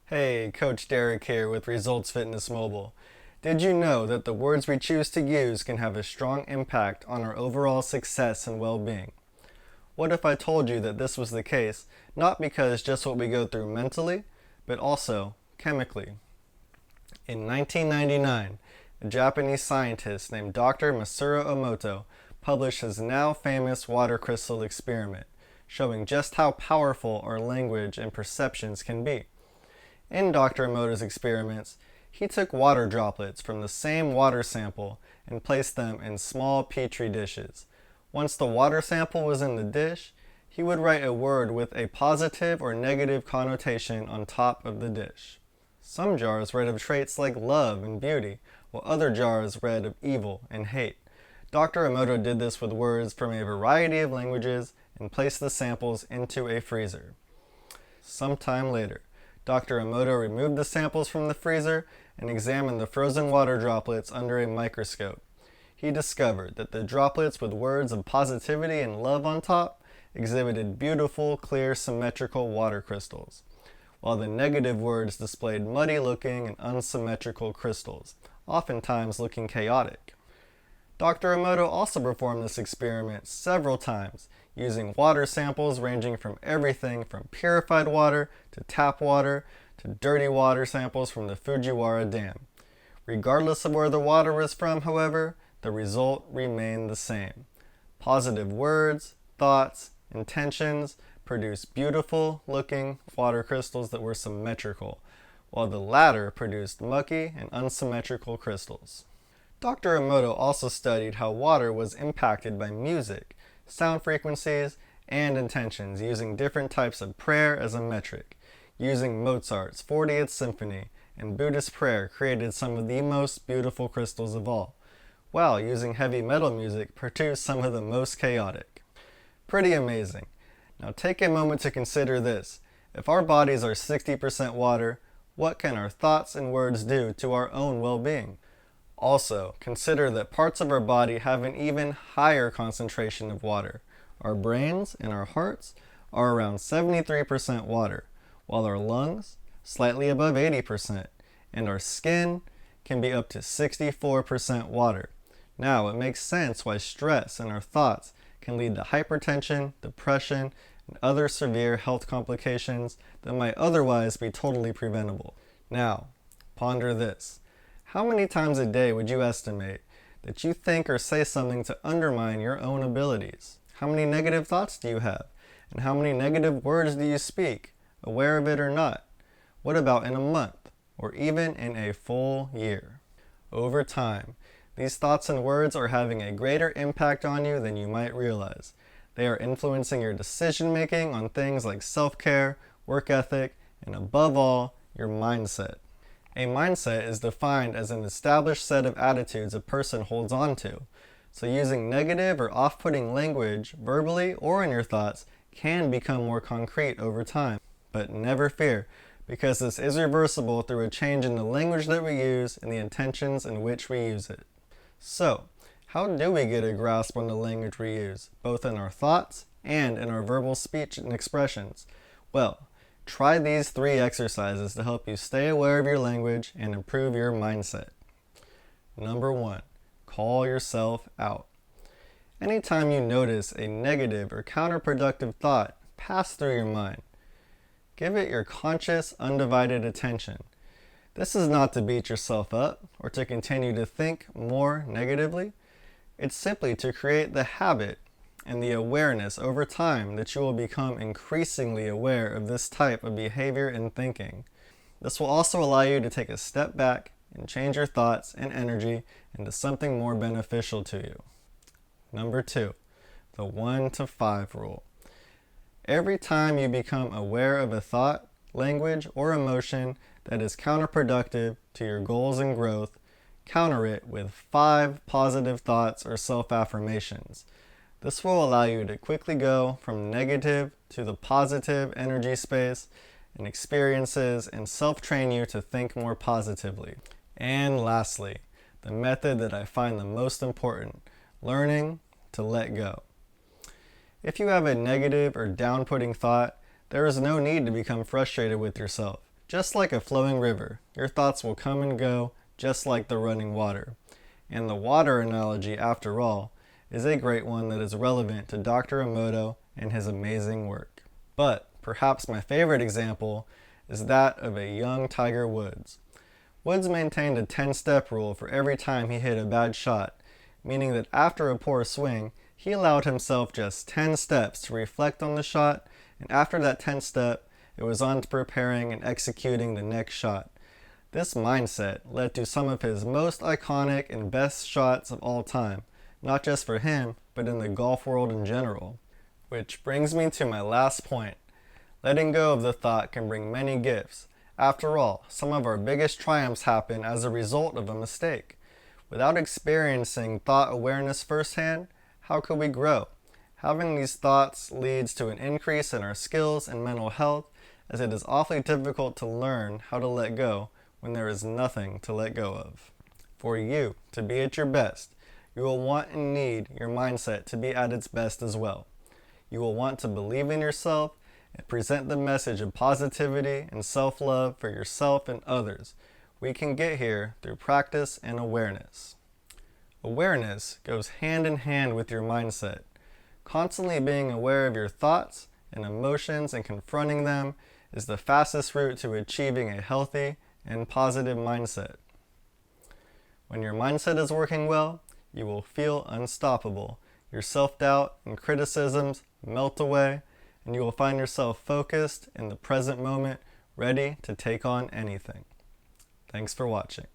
Hey, Coach Derek here with Results Fitness Mobile. Did you know that the words we choose to use can have a strong impact on our overall success and well-being? What if I told you that this was the case, not because just what we go through mentally, but also chemically? In 1999, a Japanese scientist named Dr. Masaru Emoto published his now famous water crystal experiment, showing just how powerful our language and perceptions can be. In Dr. Emoto's experiments, he took water droplets from the same water sample and placed them in small petri dishes. Once the water sample was in the dish, he would write a word with a positive or negative connotation on top of the dish. Some jars read of traits like love and beauty, while other jars read of evil and hate. Dr. Emoto did this with words from a variety of languages and placed the samples into a freezer. Sometime later, Dr. Emoto removed the samples from the freezer and examined the frozen water droplets under a microscope. He discovered that the droplets with words of positivity and love on top exhibited beautiful, clear, symmetrical water crystals, while the negative words displayed muddy-looking and unsymmetrical crystals, oftentimes looking chaotic. Dr. Emoto also performed this experiment several times, using water samples ranging from everything from purified water to tap water to dirty water samples from the Fujiwara Dam. Regardless of where the water was from, however, the result remained the same. Positive words, thoughts, intentions produced beautiful looking water crystals that were symmetrical, while the latter produced mucky and unsymmetrical crystals. Dr. Emoto also studied how water was impacted by music, sound frequencies, and intentions using different types of prayer as a metric. Using Mozart's 40th Symphony and Buddhist prayer created some of the most beautiful crystals of all, while using heavy metal music produced some of the most chaotic. Pretty amazing. Now take a moment to consider this. If our bodies are 60% water, what can our thoughts and words do to our own well-being? Also, consider that parts of our body have an even higher concentration of water. Our brains and our hearts are around 73% water, while our lungs, slightly above 80%, and our skin can be up to 64% water. Now, it makes sense why stress and our thoughts can lead to hypertension, depression, and other severe health complications that might otherwise be totally preventable. Now, ponder this. How many times a day would you estimate that you think or say something to undermine your own abilities? How many negative thoughts do you have? And how many negative words do you speak, aware of it or not? What about in a month, or even in a full year? Over time, these thoughts and words are having a greater impact on you than you might realize. They are influencing your decision making on things like self-care, work ethic, and above all, your mindset. A mindset is defined as an established set of attitudes a person holds on to. So using negative or off-putting language, verbally or in your thoughts, can become more concrete over time. But never fear, because this is reversible through a change in the language that we use and the intentions in which we use it. So, how do we get a grasp on the language we use, both in our thoughts and in our verbal speech and expressions? Well, try these 3 exercises to help you stay aware of your language and improve your mindset. Number 1, call yourself out. Anytime you notice a negative or counterproductive thought pass through your mind, give it your conscious, undivided attention. This is not to beat yourself up or to continue to think more negatively. It's simply to create the habit and the awareness over time that you will become increasingly aware of this type of behavior and thinking. This will also allow you to take a step back and change your thoughts and energy into something more beneficial to you. Number 2, the 1 to 5 rule. Every time you become aware of a thought, language, or emotion that is counterproductive to your goals and growth, counter it with 5 positive thoughts or self-affirmations. This will allow you to quickly go from negative to the positive energy space and experiences and self-train you to think more positively. And lastly, the method that I find the most important, learning to let go. If you have a negative or down-putting thought, there is no need to become frustrated with yourself. Just like a flowing river, your thoughts will come and go just like the running water. And the water analogy, after all, is a great one that is relevant to Dr. Emoto and his amazing work. But perhaps my favorite example is that of a young Tiger Woods. Woods maintained a 10-step rule for every time he hit a bad shot, meaning that after a poor swing, he allowed himself just 10 steps to reflect on the shot, and after that 10th step, it was on to preparing and executing the next shot. This mindset led to some of his most iconic and best shots of all time, not just for him, but in the golf world in general. Which brings me to my last point. Letting go of the thought can bring many gifts. After all, some of our biggest triumphs happen as a result of a mistake. Without experiencing thought awareness firsthand, how could we grow? Having these thoughts leads to an increase in our skills and mental health, as it is awfully difficult to learn how to let go when there is nothing to let go of. For you to be at your best, you will want and need your mindset to be at its best as well. You will want to believe in yourself and present the message of positivity and self-love for yourself and others. We can get here through practice and awareness. Awareness goes hand in hand with your mindset. Constantly being aware of your thoughts and emotions and confronting them is the fastest route to achieving a healthy and positive mindset. When your mindset is working well, you will feel unstoppable. Your self-doubt and criticisms melt away, and you will find yourself focused in the present moment, ready to take on anything. Thanks for watching.